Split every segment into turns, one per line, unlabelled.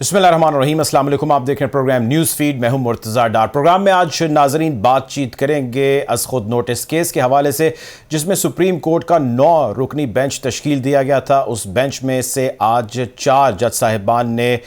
बिस्मिल्लाहिर्रहमानिर्रहीम, अस्सलाम वालेकुम। आप देख रहे हैं प्रोग्राम न्यूज़ फीड। मैं हूं मुर्तज़ा डार। प्रोग्राम में आज नाजरीन बातचीत करेंगे अज़ खुद नोटिस केस के हवाले से, जिसमें सुप्रीम कोर्ट का 9 रुकनी बेंच तश्कील दिया गया था। उस बेंच में से आज 4 जज साहिबान ने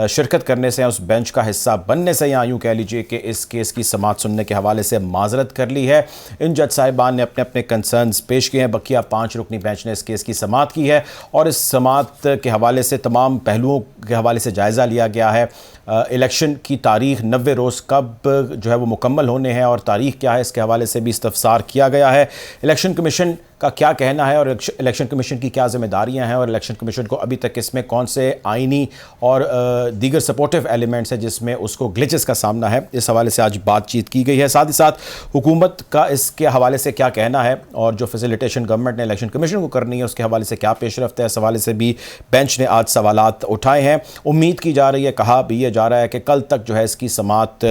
शिरकत करने से, उस बेंच का हिस्सा बनने से, या यूँ कह लीजिए कि इस केस की समाअत सुनने के हवाले से माजरत कर ली है। इन जज साहिबान ने अपने अपने कंसर्न्स पेश किए हैं। बकिया 5 रुकनी बेंच ने इस केस की समाअत की है और इस समाअत के हवाले से तमाम पहलुओं के हवाले से जायज़ा लिया गया है। इलेक्शन की तारीख 90 रोज़ कब जो है वो मुकम्मल होने हैं और तारीख क्या है, इसके हवाले से भी इस्तफसार किया गया है। इलेक्शन कमीशन का क्या कहना है और इलेक्शन कमीशन की क्या जिम्मेदारियां हैं, और इलेक्शन कमीशन को अभी तक इसमें कौन से आइनी और दीगर सपोर्टिव एलिमेंट्स हैं जिसमें उसको ग्लिचेस का सामना है, इस हवाले से आज बातचीत की गई है। साथ ही साथ हुकूमत का इसके हवाले से क्या कहना है और जो फैसिलिटेशन गवर्नमेंट ने इलेक्शन कमीशन को करनी है उसके हवाले से क्या पेशरफ्त है, इस हवाले से भी बेंच ने आज सवालात उठाए हैं। उम्मीद की जा रही है, कहा भी यह जा रहा है कि कल तक जो है इसकी समाअत,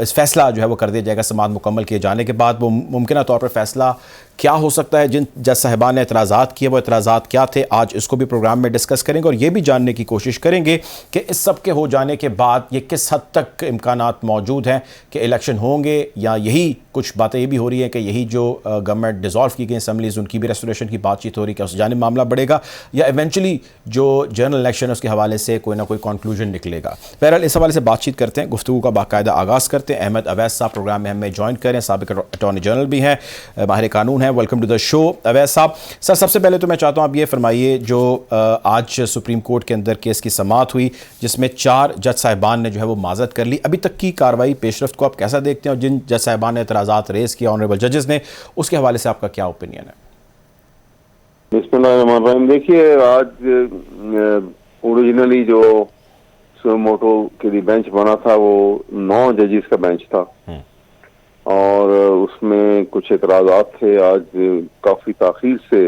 इस फैसला जो है वो कर दिया जाएगा। समाअत मुकम्मल किए जाने के बाद वो मुमकिन तौर पर फैसला क्या हो सकता है। जिन जज साहिबान ने एतराज़ात किए वो एतराज़ात क्या थे, आज इसको भी प्रोग्राम में डिस्कस करेंगे और ये भी जानने की कोशिश करेंगे कि इस सब के हो जाने के बाद ये किस हद तक इम्कानात मौजूद हैं कि इलेक्शन होंगे, या यही कुछ बातें ये भी हो रही हैं कि यही जो गवर्नमेंट डिज़ोल्व की गई असम्बलीज़ उनकी भी रेस्टोरेशन की बातचीत हो रही है कि उस जानिब मामला बढ़ेगा, या इवेंचुअली जो जनरल इलेक्शन है उसके हवाले से कोई ना कोई कंक्लूजन निकलेगा। बहरहाल इस हवाले से बातचीत करते हैं, गुफ्तगू का बाकायदा आगाज़ करते हैं। अहमद अवैस साहब प्रोग्राम में हमें ज्वाइन करें, साबिक अटॉर्नी जनरल भी हैं, माहिर कानून हैं। Welcome to the show Awais sahab. Sir, सबसे पहले तो मैं चाहता हूँ आप ये फरमाइए, जो आज सुप्रीम कोर्ट के अंदर केस की समाअत हुई जिसमें 4 जज साहिबान ने जो है वो माजरत कर ली, अभी तक की कार्रवाई पेशरफ्त को आप कैसा देखते हैं, और जिन जज साहिबान ने एतराज़ात रेज़ किया ऑनरेबल जजेस ने, उसके हवाले से आपका क्या ओपिनियन है?
बिस्मिल्लाहिर्रहमानिर्रहीम। देखिए, आज ओरिजिनली जो सुमोटो के लिए बेंच बना था वो 9 जजेस का बेंच था और उसमें कुछ एतराज़ात थे। आज काफी ताखीर से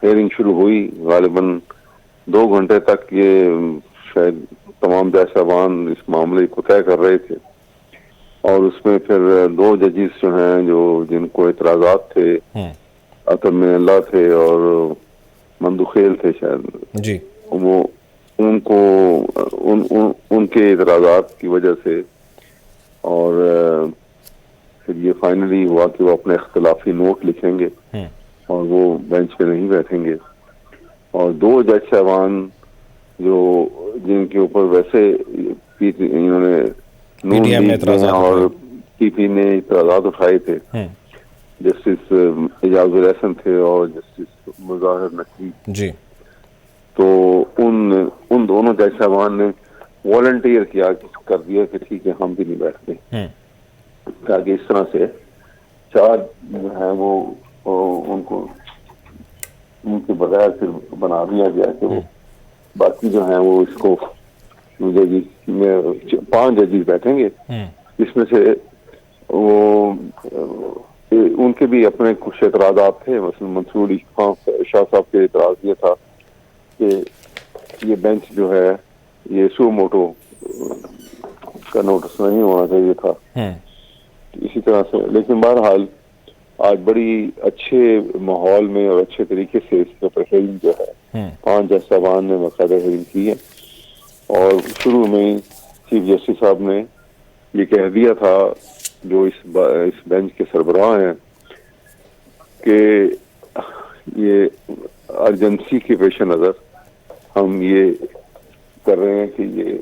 हेयरिंग शुरू हुई, गालिबन 2 घंटे तक ये शायद तमाम जज साहबान इस मामले को तय कर रहे थे और उसमें फिर 2 जजेस जो हैं, जो जिनको एतराज़ात थे, अतम अल्लाह थे और मंदुखेल थे शायद जी, वो उनको उनके एतराज़ात की वजह से और फिर ये फाइनली हुआ कि वो अपने इख्तिलाफी नोट लिखेंगे और वो बेंच पे नहीं बैठेंगे। और 2 जज साहबान जो जिनके ऊपर वैसे इन्होंने और पीपी ने इतराज़ात उठाए थे, जस्टिस एजाजुल हसन थे और जस्टिस मुज़ाहिर नकीब जी, तो उन दोनों जज साहबान ने वॉलंटियर किया, कर दिया कि ठीक है हम भी नहीं बैठते, ताकि इस तरह से 4 जो है वो उनको उनके बगैर फिर बना दिया गया कि वो बाकी जो है वो इसको जजेस में 5 जजेस बैठेंगे, इसमें से वो उनके भी अपने कुछ एतराज़ात थे। मसलन मंसूर शाह साहब के एतराज़ ये था कि ये बेंच जो है ये सो मोटो का नोटिस नहीं होना चाहिए था, इसी तरह से। लेकिन बहरहाल आज बड़ी अच्छे माहौल में और अच्छे तरीके से इसके ऊपर हेयरिंग जो है 5 जज साहबान ने बाकायदा हेयरिंग की है और शुरू में चीफ जस्टिस साहब ने ये कह दिया था, जो इस बेंच के सरबराह हैं, कि ये अर्जेंसी के पेश नज़र हम ये कर रहे हैं कि ये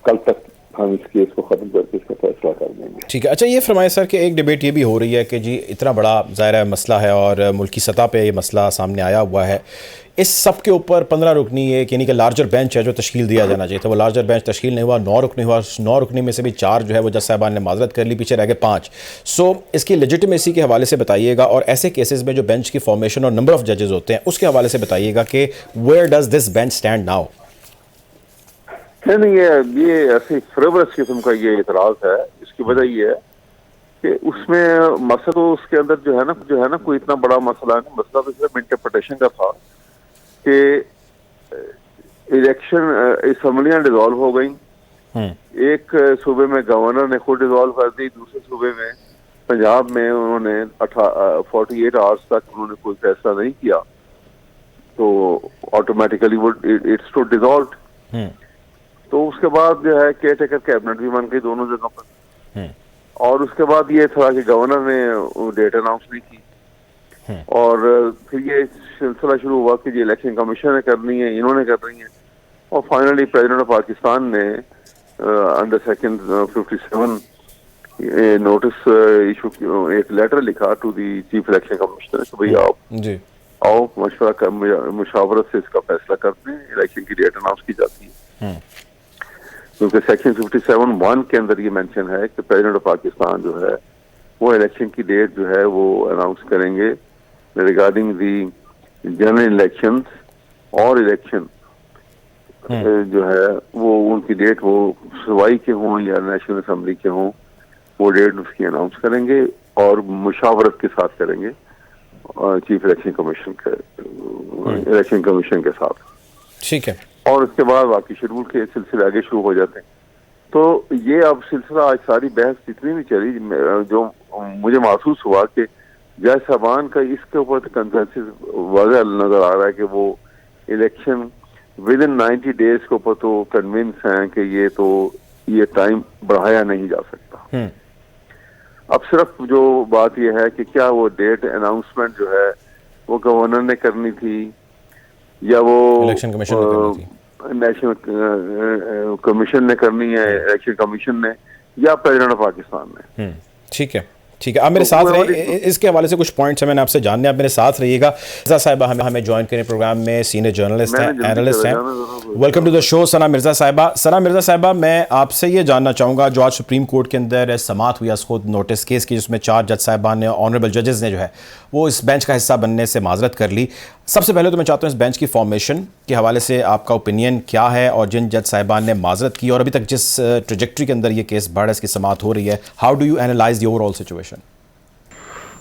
कल तक हम इस केस को ख़त्म करके इसका फैसला कर देंगे।
ठीक है। अच्छा, ये फरमाए सर कि एक डिबेट ये भी हो रही है कि जी इतना बड़ा ज़ाहिर है मसला है और मुल्की सतह पे ये मसला सामने आया हुआ है, इस सब के ऊपर 15 रुकनी एक यानी कि लार्जर बेंच है जो तश्कील दिया जाना चाहिए था, वो लार्जर बेंच तश्कील नहीं हुआ, 9 रुकनी हुआ। 9 रुकनी में से भी 4 जो है वो जज साहबान ने माजरत कर ली, पीछे रह गए 5। सो इसकी लेजिटिमेसी के हवाले से बताइएगा, और ऐसे केसेस में जो बेंच की फॉर्मेशन और नंबर ऑफ जजेस होते हैं उसके हवाले से बताइएगा कि where does this bench stand now?
नहीं, ये ऐसी फ्रेवरस किस्म का ये इतराज है। इसकी वजह ये है कि उसमें मसला तो उसके अंदर जो है ना कोई इतना बड़ा मसला नहीं, मसला तो सिर्फ इंटरप्रिटेशन का था कि इलेक्शन असम्बलियां डिसॉल्व हो गई, एक सूबे में गवर्नर ने खुद डिसॉल्व कर दी, दूसरे सूबे में पंजाब में उन्होंने 48 आवर्स तक उन्होंने कोई फैसला नहीं किया, तो ऑटोमेटिकली वो इट्स टू डिसॉल्व। तो उसके बाद जो है केयर टेकर कैबिनेट भी बन गई दोनों जगह पर। और उसके बाद ये था कि गवर्नर ने डेट अनाउंस नहीं की, और फिर ये सिलसिला शुरू हुआ कि जी इलेक्शन कमीशन ने करनी है, इन्होंने कर रही है, और फाइनली प्रेसिडेंट ऑफ पाकिस्तान ने अंडर सेक्शन 57 नोटिस इशू, एक लेटर लिखा to the chief election commissioner कि भाई आप आओ मशवरा कर, मुशावरत से इसका फैसला करते हैं, इलेक्शन की डेट अनाउंस की जाती है। क्योंकि सेक्शन 57(1) के अंदर ये मेंशन है कि प्रेसिडेंट ऑफ पाकिस्तान जो है वो इलेक्शन की डेट जो है वो अनाउंस करेंगे रिगार्डिंग दी जनरल इलेक्शंस और इलेक्शन जो है वो उनकी डेट वो सूबाई के हों या नेशनल असेंबली के हों, वो डेट उसकी अनाउंस करेंगे और मुशावरत के साथ करेंगे चीफ इलेक्शन कमीशन के साथ।
ठीक है।
और उसके बाद बाकी शेड्यूल के सिलसिले आगे शुरू हो जाते हैं। तो ये अब सिलसिला आज सारी बहस जितनी भी चली, जो मुझे महसूस हुआ कि जज साहबान का इसके ऊपर कंसेंसस वाज़ह नजर आ रहा है कि वो इलेक्शन विद इन 90 डेज के ऊपर तो कन्विंस हैं कि ये टाइम बढ़ाया नहीं जा सकता। अब सिर्फ जो बात यह है कि क्या वो डेट अनाउंसमेंट जो है वो गवर्नर ने करनी थी या वो
इलेक्शन कमीशन ने करनी थी,
नेशनल कमीशन ने करनी है, इलेक्शन कमीशन ने, या प्रेसिडेंट ऑफ पाकिस्तान ने।
ठीक है, ठीक है। आप मेरे साथ रहिए, इसके हवाले से कुछ पॉइंट्स हैं मैंने आपसे जानने, आप मेरे साथ रहिएगा। मिर्जा साहिबा हमें ज्वाइन करें प्रोग्राम में, सीनियर जर्नलिस्ट हैं, एनालिस्ट हैं। वेलकम टू द शो सना मिर्जा साहिबा। सना मिर्जा साहिबा, मैं आपसे ये जानना चाहूँगा, जो आज सुप्रीम कोर्ट के अंदर समाअत हुई खुद नोटिस केस की, जिसमें 4 जज साहिबान ने, ऑनरेबल जजेस ने जो है वो इस बेंच का हिस्सा बनने से माजरत कर ली। सबसे पहले तो मैं चाहता हूँ इस बेंच की फॉर्मेशन के हवाले से आपका ओपिनियन क्या है, और जिन जज साहिबान ने माजरत की और अभी तक जिस ट्रेजेक्ट्री के अंदर ये केस बढ़, इसकी समाअत हो रही है, how do you analyse the overall situation?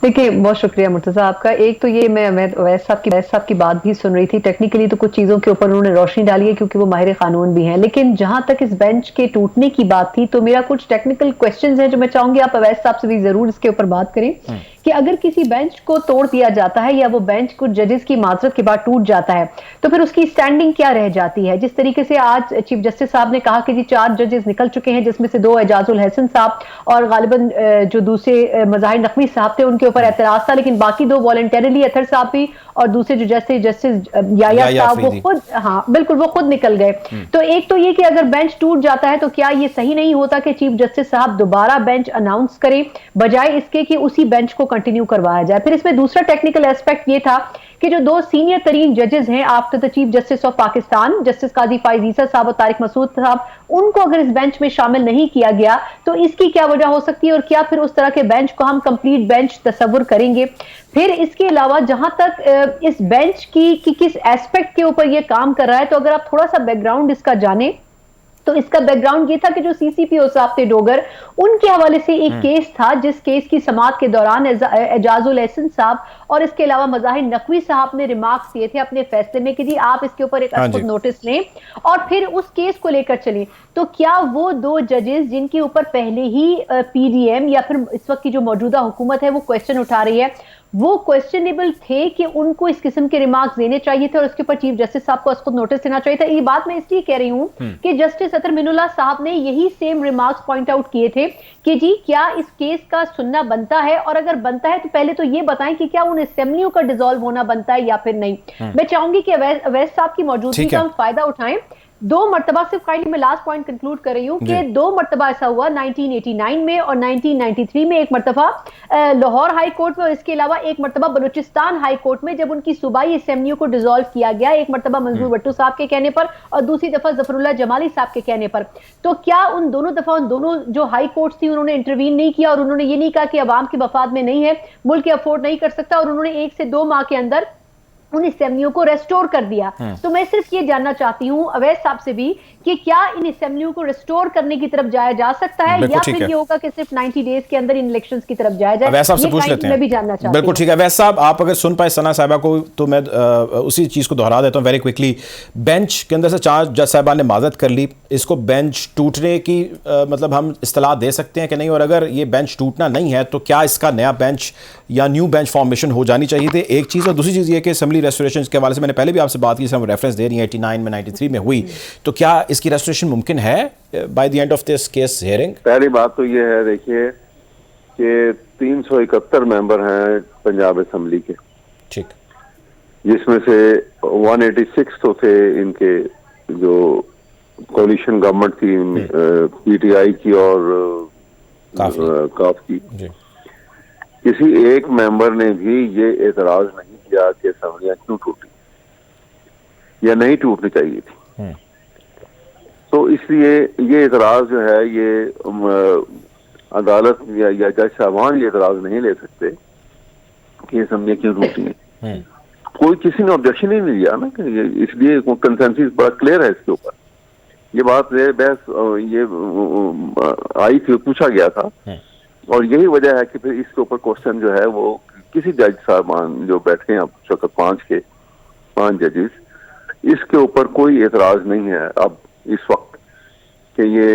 देखिए, बहुत शुक्रिया मुर्तजा आपका। एक तो ये मैं वैस साहब की बात भी सुन रही थी, टेक्निकली तो कुछ चीज़ों के ऊपर उन्होंने रोशनी डाली है क्योंकि वो माहिर कानून भी हैं, लेकिन जहां तक इस बेंच के टूटने की बात थी तो मेरा कुछ टेक्निकल क्वेश्चंस हैं जो मैं चाहूंगी आप अवैस साहब से भी जरूर इसके ऊपर बात करें कि अगर किसी बेंच को तोड़ दिया जाता है या वो बेंच कुछ जजेस की माजरत के बाद टूट जाता है तो फिर उसकी स्टैंडिंग क्या रह जाती है। जिस तरीके से आज चीफ जस्टिस साहब ने कहा कि जी 4 जजेस निकल चुके हैं, जिसमें से 2 एजाजुल हसन साहब और गालिबन जो दूसरे मज़ाहिर नकवी साहब थे उनके ऊपर एतराज था, लेकिन बाकी 2 वॉलंटरली अतर साहब भी और दूसरे जो जस्टिस याया साहब वो खुद, हाँ बिल्कुल, वो खुद निकल गए। तो एक तो ये कि अगर बेंच टूट जाता है तो क्या ये सही नहीं होता कि चीफ जस्टिस साहब दोबारा बेंच अनाउंस करें बजाय इसके कि उसी बेंच को कंटिन्यू करवाया जाए। फिर इसमें दूसरा टेक्निकल एस्पेक्ट ये था कि जो 2 सीनियर तरीन जजेस हैं after the chief justice of Pakistan, justice Qazi Faez Isa साहब और तारिक मसूद साहब, उनको अगर इस बेंच में शामिल नहीं किया गया तो इसकी क्या वजह हो सकती है, और क्या फिर उस तरह के बेंच को हम कंप्लीट बेंच तस्वुर करेंगे। फिर इसके अलावा जहां तक इस बेंच की किस एस्पेक्ट के ऊपर यह काम कर रहा है, तो अगर आप थोड़ा सा बैकग्राउंड इसका जाने तो इसका बैकग्राउंड ये था कि जो सीसीपीओ साहब थे डोगर, उनके हवाले से एक केस था जिस केस की समाअत के दौरान एजाजुल हसन साहब और इसके अलावा मज़ाहिर नकवी साहब ने रिमार्क्स दिए थे अपने फैसले में कि जी आप इसके ऊपर एक नोटिस लें और फिर उस केस को लेकर चलें। तो क्या वो 2 जजेस जिनके ऊपर पहले ही पीडीएम या फिर इस वक्त की जो मौजूदा हुकूमत है वो क्वेश्चन उठा रही है, वो क्वेश्चनेबल थे कि उनको इस किस्म के रिमार्क्स देने चाहिए थे और उसके ऊपर चीफ जस्टिस साहब को खुद नोटिस देना चाहिए था। ये बात मैं इसलिए कह रही हूं कि जस्टिस अतर मिनुल्लाह साहब ने यही सेम रिमार्क्स पॉइंट आउट किए थे कि जी क्या इस केस का सुनना बनता है, और अगर बनता है तो पहले तो ये बताएं कि क्या उन असेंबलियों का डिसॉल्व होना बनता है या फिर नहीं। मैं चाहूंगी कि अवैस साहब की मौजूदगी का हम फायदा उठाएं। 2 मरतबा, सिर्फ काइंडली मैं लास्ट पॉइंट कंक्लूड कर रही हूं कि 2 मरतबा ऐसा हुआ 1989 में और 1993 में, एक मरतबा लाहौर हाई कोर्ट में और इसके अलावा एक मरतबा बलूचिस्तान हाई कोर्ट में जब उनकी सूबाई असेंबलियों को डिसॉल्व किया गया, एक मरतबा मंजूर भट्टू साहब के कहने पर और दूसरी दफा जफरुल्लाह जमाली साहब के कहने पर। तो क्या उन दोनों दफा उन दोनों जो हाई कोर्ट्स थी उन्होंने इंटरवीन नहीं किया और उन्होंने ये नहीं कहा कि अवाम की मफाद में नहीं है, मुल्क अफोर्ड नहीं कर सकता, और उन्होंने 1 से 2 माह के अंदर उन असेंबलियों को रेस्टोर कर दिया। तो मैं सिर्फ ये जानना चाहती हूं अवैस साहब से भी कि क्या इन असेंबलियों को रेस्टोर करने की तरफ जाया जा सकता है या फिर ये होगा कि सिर्फ 90 डेज के अंदर इन इलेक्शंस की तरफ जाया जाए।
अवैस साहब से पूछ लेते हैं,
मैं भी जानना चाहती हूं।
बिल्कुल ठीक है अवैस साहब, आप अगर सुन पाए सना साहिबा को तो मैं उसी चीज को दोहरा देता हूं वेरी क्विकली। बेंच के अंदर से 4 जज साहिबान ने माजरत कर ली, इसको बेंच टूटने की मतलब हम इस्तिलाह दे सकते हैं कि नहीं, और अगर ये बेंच टूटना नहीं है तो क्या इसका नया बेंच या न्यू बेंच फॉर्मेशन हो जानी चाहिए थी, एक चीज़। और दूसरी चीज़ ये कि असेंबली रेस्टोरेशन के हवाले से मैंने पहले भी आपसे बात की, हम रेफरेंस दे रही हैं 89 में 93 में हुई, तो क्या इसकी रेस्टोरेशन मुमकिन है by the end of this case hearing?
पहली बात तो ये है, देखिए कि 371 मेंबर हैं पंजाब असेंबली के,
ठीक,
जिसमें से 186 तो थे इनके जो कोलिशन गवर्नमेंट थी, पीटीआई की और काफ की। किसी एक मेंबर ने भी ये एतराज नहीं किया कि असेंबलियां क्यों टूटी या नहीं टूटनी चाहिए थी। तो इसलिए ये एतराज जो है ये अदालत या जज साहबान ये एतराज नहीं ले सकते कि असेंबलियां क्यों टूटी हैं। कोई किसी ने ऑब्जेक्शन ही नहीं दिया ना, इसलिए कंसेंसस बड़ा क्लियर है इसके ऊपर। ये बात बहस ये आई थी, पूछा गया था, और यही वजह है कि फिर इसके ऊपर क्वेश्चन जो है वो किसी जज साहबान जो बैठे हैं अब 5 जजेस, इसके ऊपर कोई एतराज नहीं है अब इस वक्त कि ये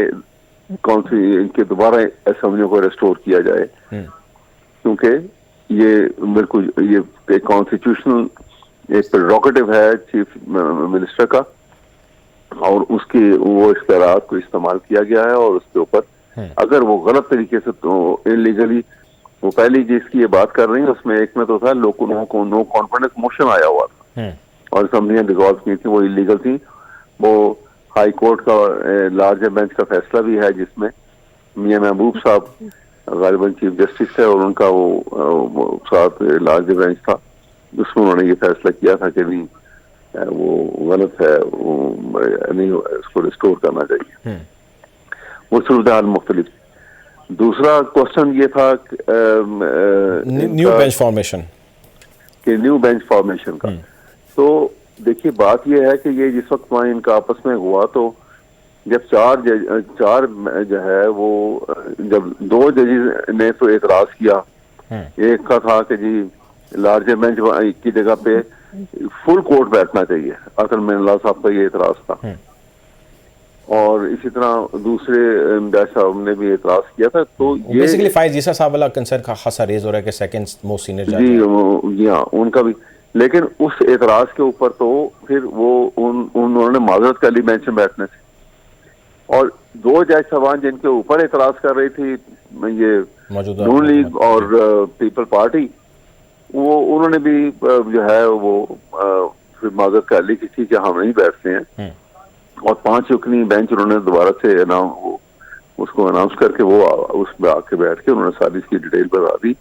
कौन सी इनके दोबारा असेंबलियों को रेस्टोर किया जाए, क्योंकि ये बिल्कुल ये कॉन्स्टिट्यूशनल एक प्रेरोगेटिव है चीफ मिनिस्टर का, और उसके वो इख्तियारात को इस्तेमाल किया गया है। और उसके ऊपर अगर वो गलत तरीके से तो इलीगली, वो पहली जिसकी ये बात कर रही है उसमें एक में तो था नो कॉन्फिडेंस मोशन आया हुआ था और असेंबलियां डिसॉल्व की थी, वो इलीगल थी। वो हाई कोर्ट का लार्जर बेंच का फैसला भी है जिसमें मियां महबूब साहब गालिबन चीफ जस्टिस है और उनका वो साथ लार्जर बेंच था, जिसमें उन्होंने ये फैसला किया था कि नहीं वो गलत है, वो नहीं इसको रिस्टोर करना चाहिए। वो सूरत हाल मुख्तलिफ। दूसरा क्वेश्चन ये था
न्यू बेंच फॉर्मेशन
का। तो देखिए बात ये है कि ये जिस वक्त वहाँ इनका आपस में हुआ, तो जब चार जो है वो जब 2 जजेस ने तो एतराज किया, एक का था कि जी लार्जर बेंच की जगह पे फुल कोर्ट बैठना चाहिए, असल में अल्लाह साहब का ये एतराज था, और इसी तरह दूसरे जज साहब ने भी एतराज किया था। तो ये
बेसिकली फाइज जीसा साहब वाला कंसर्न का खासा रेज हो रहा है कि सेकंड मोस्ट सीनियर जज
जी हाँ उनका भी, लेकिन उस एतराज के ऊपर तो फिर वो उन्होंने माजरत कर ली बेंच में बैठने से, और 2 जज साहबान जिनके ऊपर एतराज कर रही थी ये नून लीग और पीपल पार्टी, वो उन्होंने भी जो है वो फिर माजरत कर ली कि ठीक है हम नहीं बैठते हैं, और 5 रुकनी बेंच उन्होंने दोबारा से उसको अनाउंस करके वो उसमें आके बैठ के उन्होंने सारी इसकी डिटेल बता दी,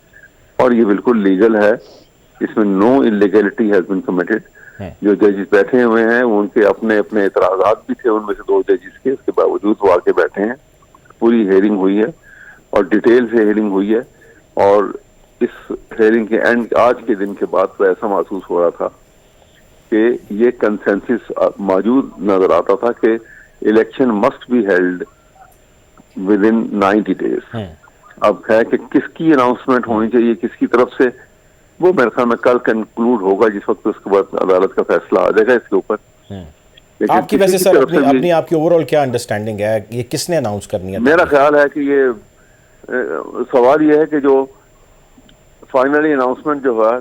और ये बिल्कुल लीगल है, इसमें no illegality has been committed. जो जजेस बैठे हुए हैं उनके अपने अपने एतराजात भी थे, उनमें से 2 जजेस के, उसके बावजूद वो आके बैठे हैं। पूरी हेयरिंग हुई है और डिटेल से हेयरिंग हुई है, और इस हेयरिंग के एंड आज के दिन के बाद तो ऐसा महसूस हो रहा था कि ये कंसेंसस मौजूद नजर आता था कि election must be held with in 90 days. अब है कि किसकी अनाउंसमेंट होनी चाहिए किसकी तरफ से, वो मेरे ख्याल में कल कंक्लूड होगा, जिस वक्त उसके बाद अदालत का फैसला आ जाएगा इसके ऊपर।
आपकी वैसे सर अपनी आपकी ओवरऑल क्या अंडरस्टैंडिंग है, ये किसने अनाउंस करनी है?
मेरा ख्याल है कि ये सवाल ये है कि जो फाइनली अनाउंसमेंट जो है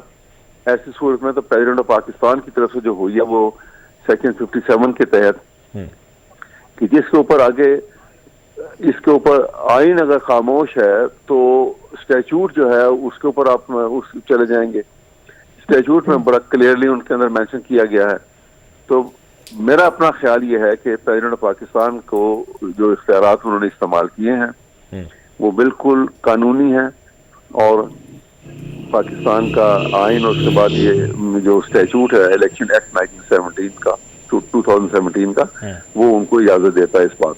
ऐसी सूरत में तो प्रेसिडेंट ऑफ पाकिस्तान की तरफ से जो हुई है वो सेक्शन 57 के तहत, कि जिसके ऊपर आगे इसके ऊपर आइन अगर खामोश है तो स्टैट्यूट जो है उसके ऊपर आप उस चले जाएंगे। स्टैट्यूट में बड़ा क्लियरली उनके अंदर मेंशन किया गया है। तो मेरा अपना ख्याल ये है कि प्रेसिडेंट ऑफ पाकिस्तान को जो इख्तियारात उन्होंने इस्तेमाल किए हैं वो बिल्कुल कानूनी है, और पाकिस्तान का आइन और उसके बाद ये जो स्टैट्यूट है इलेक्शन एक्ट 1917 का 2017 का, वो उनको इजाजत देता है इस बात।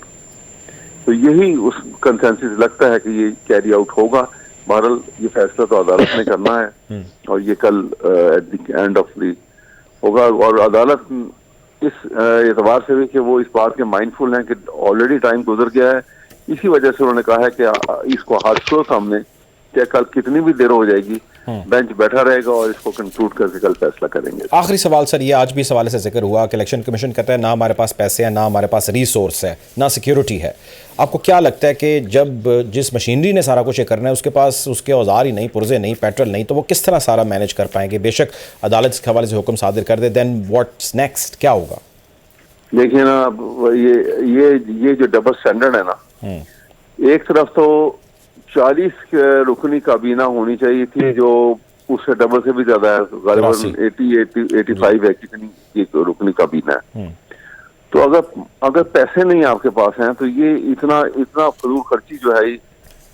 तो यही उस कंसेंसस लगता है कि ये कैरी आउट होगा। बहरहाल ये फैसला तो अदालत ने करना है, और ये कल at the end of the होगा, और अदालत इस एतबार से भी कि वो इस बात के माइंडफुल हैं कि ऑलरेडी टाइम गुजर गया है, इसी वजह से उन्होंने कहा है कि इसको हाथ करो सामने, चाहे कल कितनी भी देर हो जाएगी बेंच बैठा रहेगा और इसको कंक्लूड करके कल फैसला करेंगे।
आखिरी सवाल सर, ये आज भी इस हवाले से जिक्र हुआ कि इलेक्शन कमीशन कहता है ना हमारे पास पैसे हैं, ना हमारे पास रिसोर्स है, ना सिक्योरिटी है। आपको क्या लगता है कि जब जिस मशीनरी ने सारा कुछ ये करना है उसके पास उसके औजार ही नहीं, पुर्जे नहीं, पेट्रोल नहीं, तो वो किस तरह सारा मैनेज कर पाएंगे? बेशक अदालत इसके हवाले से हुक्म सादिर कर दे, देन व्हाट्स नेक्स्ट, क्या होगा?
देखिए ना, ये जो डबल स्टैंडर्ड है ना, एक तरफ तो 40 रुकनी काबीना होनी चाहिए थी जो उससे डबल से भी ज्यादा है, गालिबन 85 है कितनी रुकनी काबीना है। तो अगर पैसे नहीं आपके पास हैं तो ये इतना फजूल खर्ची जो है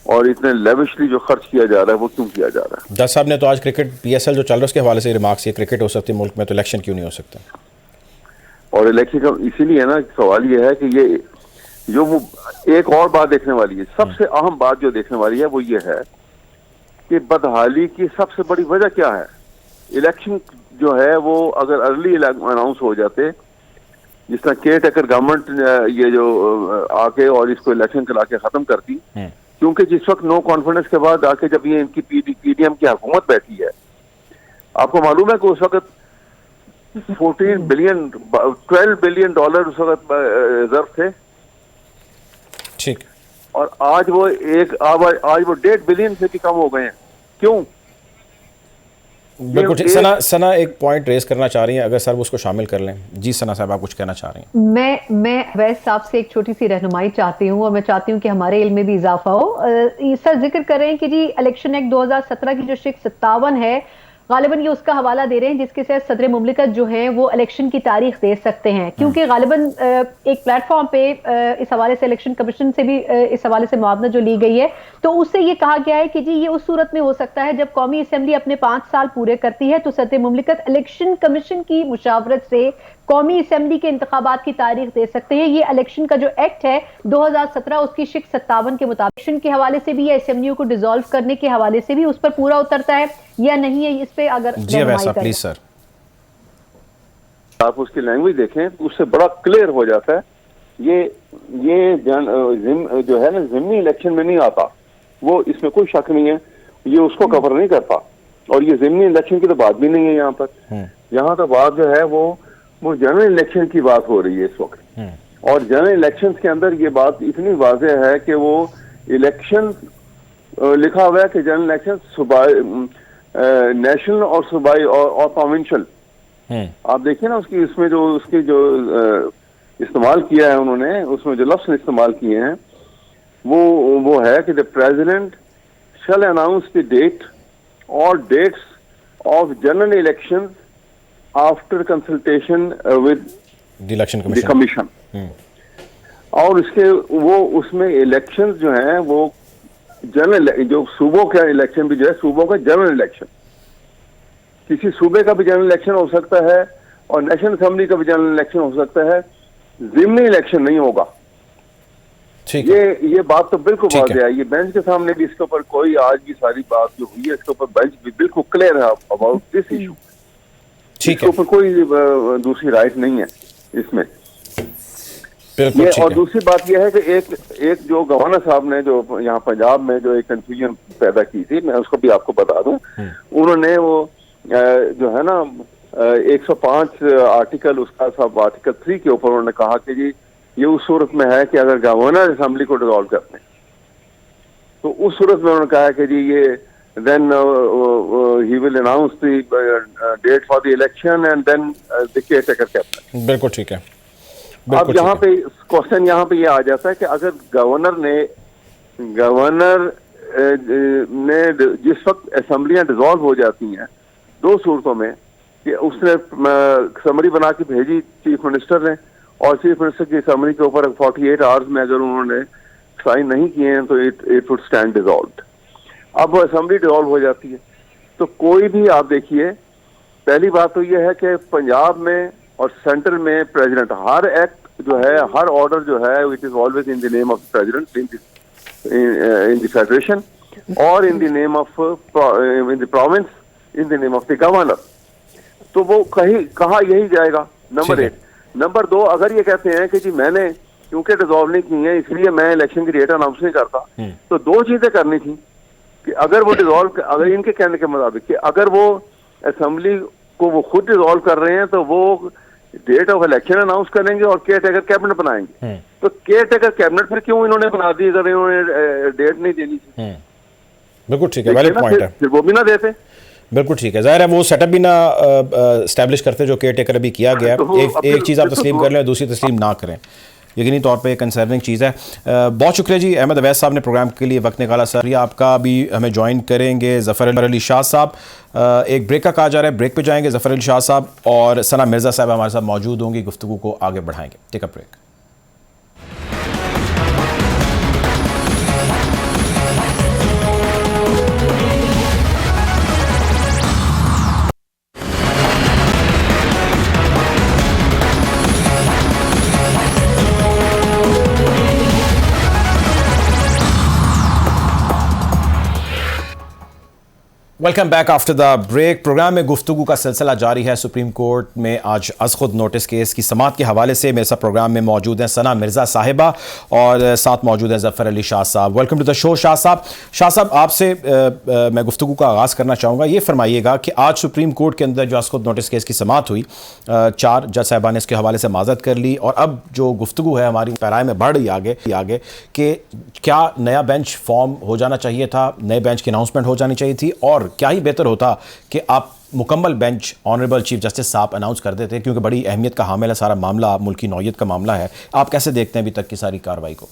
और इतने लेविशली जो खर्च किया जा रहा है वो क्यों किया जा रहा है?
जज साहब ने तो आज क्रिकेट PSL जो चल रहा है उसके हवाले से रिमार्क्स, ये क्रिकेट हो सकती है मुल्क में तो इलेक्शन क्यों नहीं हो सकता?
और इलेक्शन का इसीलिए ना सवाल ये है कि ये जो वो एक और बात देखने वाली है, सबसे अहम बात जो देखने वाली है वो ये है कि बदहाली की सबसे बड़ी वजह क्या है। इलेक्शन जो है वो अगर अर्ली अनाउंस हो जाते, जिस तरह केयर टेकर गवर्नमेंट ये जो आके और इसको इलेक्शन करा के खत्म करती, क्योंकि जिस वक्त नो कॉन्फिडेंस के बाद आके जब ये इनकी PDM की हुकूमत बैठी है, आपको मालूम है कि उस वक्त 12 बिलियन डॉलर उस वक्त रिजर्व थे,
ठीक,
और आज वो 1.5 बिलियन से भी कम हो गए हैं। क्यों?
बिल्कुल ठीक। सना एक पॉइंट रेस करना चाह रही हैं, अगर सर उसको शामिल कर लें। जी सना साहब, आप कुछ कहना चाह रही हैं?
मैं वैस साहब से एक छोटी सी रहनुमाई चाहती हूँ और मैं चाहती हूँ कि हमारे इल्म में भी इजाफा हो। सर जिक्र कर रहे हैं कि जी इलेक्शन एक्ट 2017 की जो शिक 57 है, गालिबन ये उसका हवाला दे रहे हैं जिसके तहत सदर मुमलिकत जो है वो इलेक्शन की तारीख दे सकते हैं, क्योंकि गालिबन एक प्लेटफॉर्म पे इस हवाले से इलेक्शन कमीशन से भी इस हवाले से मुआवजा जो ली गई है, तो उससे ये कहा गया है कि जी ये उस सूरत में हो सकता है जब कौमी असेंबली अपने 5 साल पूरे करती है तो सदर मुमलिकत इलेक्शन कमीशन की मुशावरत से कौमी असेंबली के इंतखाबात की तारीख दे सकते हैं। ये इलेक्शन का जो एक्ट है 2017 उसकी शिक 57 के मुताबिक इलेक्शन के हवाले से भी या असेंबलियों को डिसॉल्व करने के हवाले से भी उस पर पूरा उतरता है या नहीं है, इस पे अगर
जी वैसा प्लीज सर
आप उसकी लैंग्वेज देखें तो उससे बड़ा क्लियर हो जाता है। ये जो है ना ज़िमनी इलेक्शन में नहीं आता, वो इसमें कोई शक नहीं है, ये उसको कवर नहीं करता। और ये ज़िमनी इलेक्शन की तो बात भी नहीं है यहाँ पर। यहाँ तो बात जो है वो जनरल इलेक्शन की बात हो रही है इस वक्त। और जनरल इलेक्शन के अंदर ये बात इतनी वाज़ेह है कि वो इलेक्शन लिखा हुआ है कि जनरल इलेक्शन नेशनल और सूबाई और प्रोविंशियल। आप देखिए ना उसकी उसमें जो उसकी जो इस्तेमाल किया है उन्होंने, उसमें जो लफ्ज़ इस्तेमाल किए हैं वो है कि the president shall announce the date और dates of general election after consultation with the election commission. और इसके वो उसमें इलेक्शन जो हैं वो जनरल, जो सूबों का इलेक्शन भी जो है सूबों का जनरल इलेक्शन, किसी सूबे का भी जनरल इलेक्शन हो सकता है और नेशनल असेंबली का भी जनरल इलेक्शन हो सकता है, ज़िमनी इलेक्शन नहीं होगा। ये बात तो बिल्कुल वाज़ेह है। ये बेंच के सामने भी इसके ऊपर कोई आज भी सारी बात जो हुई है इसके ऊपर बेंच भी बिल्कुल क्लियर है अबाउट दिस इशू। इसके ऊपर कोई दूसरी राइट नहीं है इसमें। ये और दूसरी बात यह है कि एक जो गवर्नर साहब ने जो यहाँ पंजाब में जो एक कंफ्यूजन पैदा की थी, मैं उसको भी आपको बता दूं। उन्होंने वो जो है ना 105 आर्टिकल, उसका सब आर्टिकल 3 के ऊपर उन्होंने कहा कि जी ये उस सूरत में है कि अगर गवर्नर असेंबली को डिसॉल्व करते हैं तो उस सूरत में उन्होंने कहा कि जी ये then he will announce the date for the election and then the caretaker cabinet।
बिल्कुल ठीक है।
अब यहाँ पे क्वेश्चन यहाँ पे ये आ जाता है कि अगर गवर्नर ने जिस वक्त असेंबलियां डिसॉल्व हो जाती हैं, दो सूरतों में कि उसने समरी बना के भेजी चीफ मिनिस्टर ने और चीफ मिनिस्टर की समरी के ऊपर 48 आवर्स में अगर उन्होंने साइन नहीं किए हैं तो इट वुड स्टैंड डिसॉल्व्ड। अब वो असेंबली डिसॉल्व हो जाती है तो कोई भी, आप देखिए, पहली बात तो ये है कि पंजाब में और सेंटर में प्रेसिडेंट हर एक्ट जो है, हर ऑर्डर जो है, it is always in the name of president in the federation और in the name of in the province in the name of the governor. तो वो कहाँ यही जाएगा, नंबर 1। नंबर 2, अगर ये कहते हैं कि जी मैंने क्योंकि डिसॉल्व नहीं की है इसलिए मैं इलेक्शन की डेट अनाउंस नहीं करता, तो दो चीजें करनी थी। कि अगर वो डिसॉल्व, अगर इनके कहने के मुताबिक कि अगर वो असेंबली को वो खुद डिसॉल्व कर रहे हैं तो वो डेट ऑफ इलेक्शन अनाउंस करेंगे और केयर टेकर कैबिनेट बनाएंगे। तो केयर टेकर कैबिनेट फिर क्यों इन्होंने बना दी अगर इन्होंने डेट नहीं देनी थी?
बिल्कुल ठीक है, वैलिड पॉइंट है।
फिर वो भी ना देते।
बिल्कुल ठीक है, जाहिर है वो सेटअप भी ना एस्टैब्लिश करते जो केयर टेकर अभी किया गया है।
तो
एक चीज़ आप तस्लीम कर लें, दूसरी तस्लीम ना करें, यकीनी तौर पे एक कंसर्निंग चीज़ है। बहुत शुक्रिया जी अहमद अवैस साहब ने प्रोग्राम के लिए वक्त निकाला। सर आपका अभी हमें ज्वाइन करेंगे ज़फ़र अली शाह साहब। एक ब्रेक का कहा जा रहा है, ब्रेक पे जाएंगे। ज़फ़र अली शाह साहब और सना मिर्ज़ा साहब हमारे साथ मौजूद होंगी, गुफ्तगू को आगे बढ़ाएंगे। Take a break. Welcome back after the break. Programme में गुफ्तगू का सिलसिला जारी है। सुप्रीम कोर्ट में आज अज़ खुद नोटिस केस की समाअत के हवाले से मेरे साथ प्रोग्राम में मौजूद हैं सना मिर्ज़ा साहिबा और साथ मौजूद हैं Zafar Ali Shah sahab. Welcome to the show Shah sahab. Shah साहब आपसे मैं गुफ्तगू का आगाज़ करना चाहूँगा। ये फरमाइएगा कि आज सुप्रीम कोर्ट के अंदर जो अज़ खुद नोटिस केस की समाअत हुई, 4 जज साहिबान ने इसके हवाले से माज़रत कर ली और अब जो गुफ्तगू है हमारी पैराए में बढ़ रही आगे कि क्या नया बेंच फॉर्म हो जाना चाहिए था, नए बेंच की अनाउंसमेंट हो जानी चाहिए थी, और क्या ही बेहतर होता कि आप मुकम्मल बेंच ऑनरेबल चीफ जस्टिस साहब अनाउंस कर देते, क्योंकि बड़ी अहमियत का हामिल है सारा मामला, मुल्की नौयत का मामला है। आप कैसे देखते हैं अभी तक की सारी कार्रवाई को?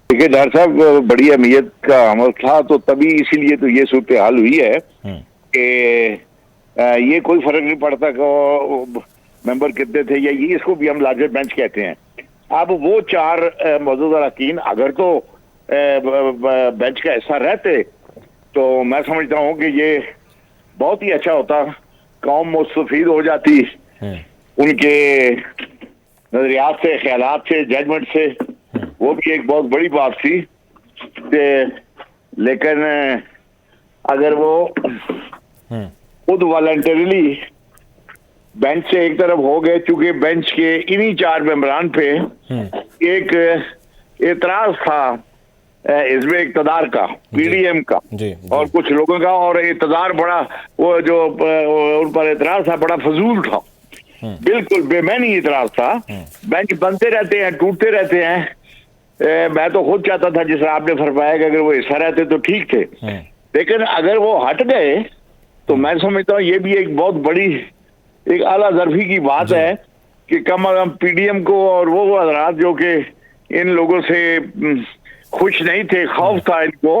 देखिए डॉक्टर साहब, बड़ी अहमियत का अमल था तो तभी इसीलिए तो ये सूरत हाल हुई है कि ये कोई फर्क नहीं पड़ता कि मेंबर कितने थे या ये, इसको भी हम लार्जर बेंच कहते हैं। अब वो 4 मौजूदा अरकान अगर तो बेंच का हिस्सा रहते तो मैं समझता हूँ कि ये बहुत ही अच्छा होता, कौम मुस्तफीद हो जाती उनके नजरियात से, ख्यालात से, जजमेंट से। वो भी एक बहुत बड़ी बात थी। लेकिन अगर वो खुद वॉलंटरीली बेंच से एक तरफ हो गए, चूंकि बेंच के इन्हीं 4 मेंबरान पे एक एतराज था इसमें इक़्तिदार का, पीडीएम का और कुछ लोगों का, और इक़्तिदार बड़ा वो जो उन पर एतराज था बड़ा फजूल था, बिल्कुल बेमैनी एतराज था। बेंच बनते रहते हैं, टूटते रहते हैं। मैं तो खुद चाहता था, जिस आपने फरमाया कि अगर वो हिस्सा रहते तो ठीक थे, लेकिन अगर वो हट गए तो मैं समझता हूँ ये भी एक बहुत बड़ी एक आला ज़र्फी की बात है कि कम अज कम पीडीएम को और वो हज़रात जो कि इन लोगों से खुश नहीं थे, खौफ था इनको,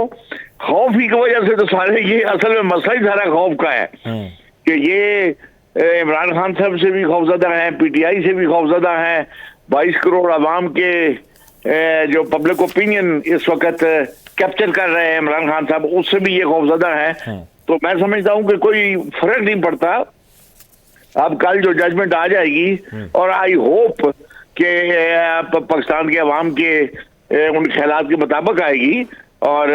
खौफ ही की वजह से तो सारे ये असल में मसला ही सारा खौफ का है कि ये इमरान खान साहब से भी खौफजदा हैं, पीटीआई से भी खौफजदा हैं, 22 करोड़ आवाम के जो पब्लिक ओपिनियन इस वक्त कैप्चर कर रहे हैं इमरान खान साहब, उससे भी ये खौफजदा है। तो मैं समझता हूँ कि कोई फर्क नहीं पड़ता। अब कल जो जजमेंट आ जाएगी और आई होप कि पाकिस्तान के अवाम के उन ख्यालात के मुताबिक आएगी, और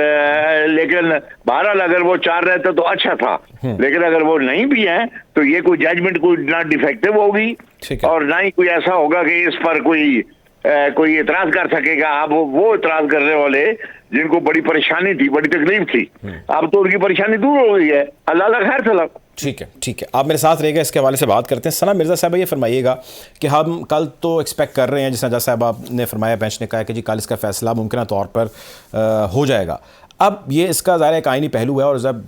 लेकिन बहरहाल अगर वो 4 रहते तो अच्छा था, लेकिन अगर वो नहीं भी हैं तो ये कोई जजमेंट कोई ना डिफेक्टिव होगी और ना ही कोई ऐसा होगा कि इस पर कोई इतराज कर सकेगा। अब वो इतराज करने वाले जिनको बड़ी परेशानी थी, बड़ी तकलीफ थी, अब तो उनकी परेशानी दूर हो गई है। अल्लाह खैर चला।
ठीक है, आप मेरे साथ रहेगा, इसके हवाले से बात करते हैं। सना मिर्ज़ा साहब ये फरमाइएगा कि हम कल तो एक्सपेक्ट कर रहे हैं, जिस जज साहब ने फरमाया, बेंच ने कहा कि जी कल इसका फैसला मुमकिन तौर पर हो जाएगा। अब ये इसका ज़ाहिर एक आईनी पहलू है और जब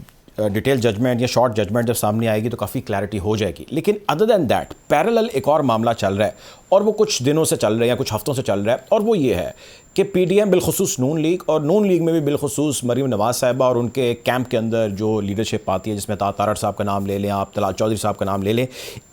डिटेल जजमेंट या शॉर्ट जजमेंट जब सामने आएगी तो काफ़ी क्लैरिटी हो जाएगी। लेकिन अदर दैन दैट पैरेलल एक और मामला चल रहा है और वो कुछ दिनों से चल रहा है या कुछ हफ्तों से चल रहा है, और वो ये है कि पीडीएम बिलखुसूस नून लीग, और नून लीग में भी बिलखुसूस मरीम नवाज साहिबा और उनके कैंप के अंदर जो लीडरशिप आती है, जिसमें तारड़ साहब का नाम ले लें, आप तलाल चौधरी साहब का नाम ले लें,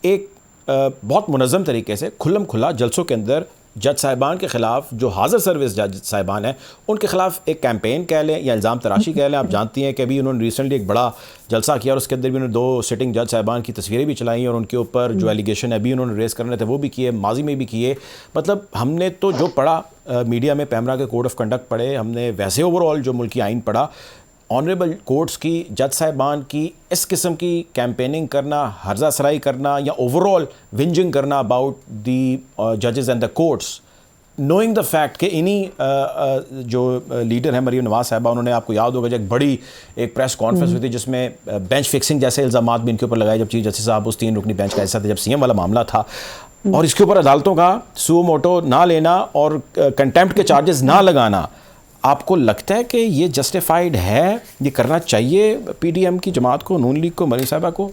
एक बहुत मुनज़्ज़म तरीके से खुल्लम खुला जलसों के अंदर जज साहिबान के ख़िलाफ़, जो हाज़िर सर्विस जज साहिबान हैं, उनके ख़िलाफ़ एक कैंपेन कह लें या इल्ज़ाम तराशी कह लें। आप जानती हैं कि अभी उन्होंने रिसेंटली एक बड़ा जलसा किया और उसके अंदर भी उन्होंने 2 सिटिंग जज साहिबान की तस्वीरें भी चलाई और उनके ऊपर जो एलिगेशन है अभी उन्होंने रेस करने थे वो भी किए, माजी में भी किए। मतलब हमने तो जो पढ़ा मीडिया में, पैमरा के कोड ऑफ कंडक्ट पढ़े, हमने वैसे ओवरऑल जो मुल्की आइन पढ़ा, ऑनरेबल कोर्ट्स की, जज साहिबान की इस किस्म की कैंपेनिंग करना, हर्जा सराई करना या ओवरऑल विंजिंग करना अबाउट दी जजेस and the courts, knowing the fact कि इन्हीं जो लीडर हैं मरीम नवाज साहिबा, उन्होंने, आपको याद होगा, एक बड़ी एक प्रेस कॉन्फ्रेंस हुई थी जिसमें बेंच फिक्सिंग जैसे इल्ज़ामात भी इनके ऊपर लगाए जब चीफ जस्टिस साहब उस 3 रुकनी बेंच का हिस्सा थे, जब सीएम वाला मामला था, और इसके ऊपर अदालतों का सुओ मोटो ना लेना और कंटेम्प्ट के चार्जेस ना लगाना, आपको लगता है कि ये जस्टिफाइड है? ये करना चाहिए पीडीएम की जमात को, नून लीग को, मरीम साहिबा को?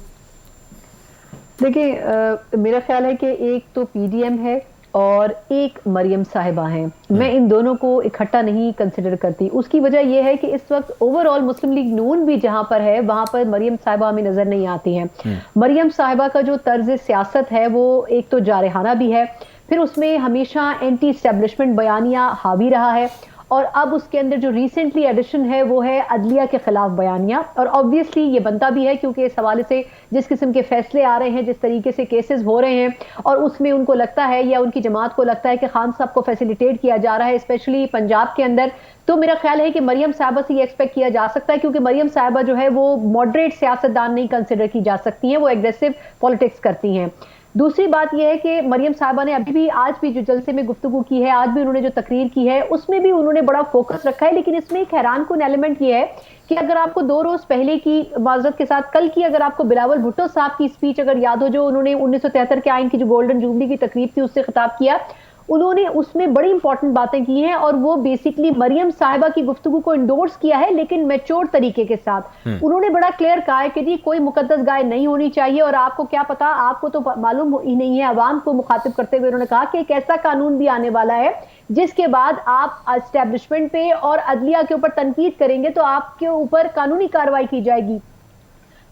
देखिए, मेरा ख्याल है कि एक तो पीडीएम है और एक मरियम साहिबा हैं। मैं इन दोनों को इकट्ठा नहीं कंसिडर करती। उसकी वजह यह है कि इस वक्त ओवरऑल मुस्लिम लीग नून भी जहां पर है वहां पर मरियम साहिबा हमें नजर नहीं आती हैं। मरियम साहिबा का जो तर्ज सियासत है वो एक तो जारहाना भी है, फिर उसमें हमेशा एंटी एस्टेब्लिशमेंट बयानियां हावी रहा है, और अब उसके अंदर जो रिसेंटली एडिशन है वो है अदलिया के खिलाफ बयानियां। और ऑब्वियसली ये बनता भी है क्योंकि इस हवाले से जिस किस्म के फैसले आ रहे हैं, जिस तरीके से केसेस हो रहे हैं, और उसमें उनको लगता है या उनकी जमात को लगता है कि खान साहब को फैसिलिटेट किया जा रहा है, स्पेशली पंजाब के अंदर, तो मेरा ख्याल है कि मरियम साहिबा से ये एक्सपेक्ट किया जा सकता है, क्योंकि मरियम साहिबा जो है वो मॉडरेट सियासतदान नहीं कंसिडर की जा सकती हैं, वो एग्रेसिव पॉलिटिक्स करती हैं। दूसरी बात यह है कि मरियम साहिबा ने अभी भी, आज भी जो जलसे में गुफ्तगू की है, आज भी उन्होंने जो तकरीर की है, उसमें भी उन्होंने बड़ा फोकस रखा है। लेकिन इसमें एक हैरान कुन एलिमेंट ये है कि अगर आपको 2 रोज पहले की, माजरत के साथ कल की, अगर आपको बिलावल भुट्टो साहब की स्पीच अगर याद हो, जो उन्होंने 1973 के आइन की जो गोल्डन जुबली की तकरीब थी उससे खिताब किया, उन्होंने उसमें बड़ी इंपॉर्टेंट बातें की हैं, और वो बेसिकली मरियम साहिबा की गुफ्तगू को इंडोर्स किया है, लेकिन मैच्योर तरीके के साथ। उन्होंने बड़ा क्लियर कहा है कि जी कोई मुकद्दस गाय नहीं होनी चाहिए, और आपको क्या पता, आपको तो मालूम ही नहीं है। अवाम को मुखातिब करते हुए उन्होंने कहा कि एक ऐसा कानून भी आने वाला है जिसके बाद आप एस्टेब्लिशमेंट पे और अदलिया के ऊपर तनकीद करेंगे तो आपके ऊपर कानूनी कार्रवाई की जाएगी।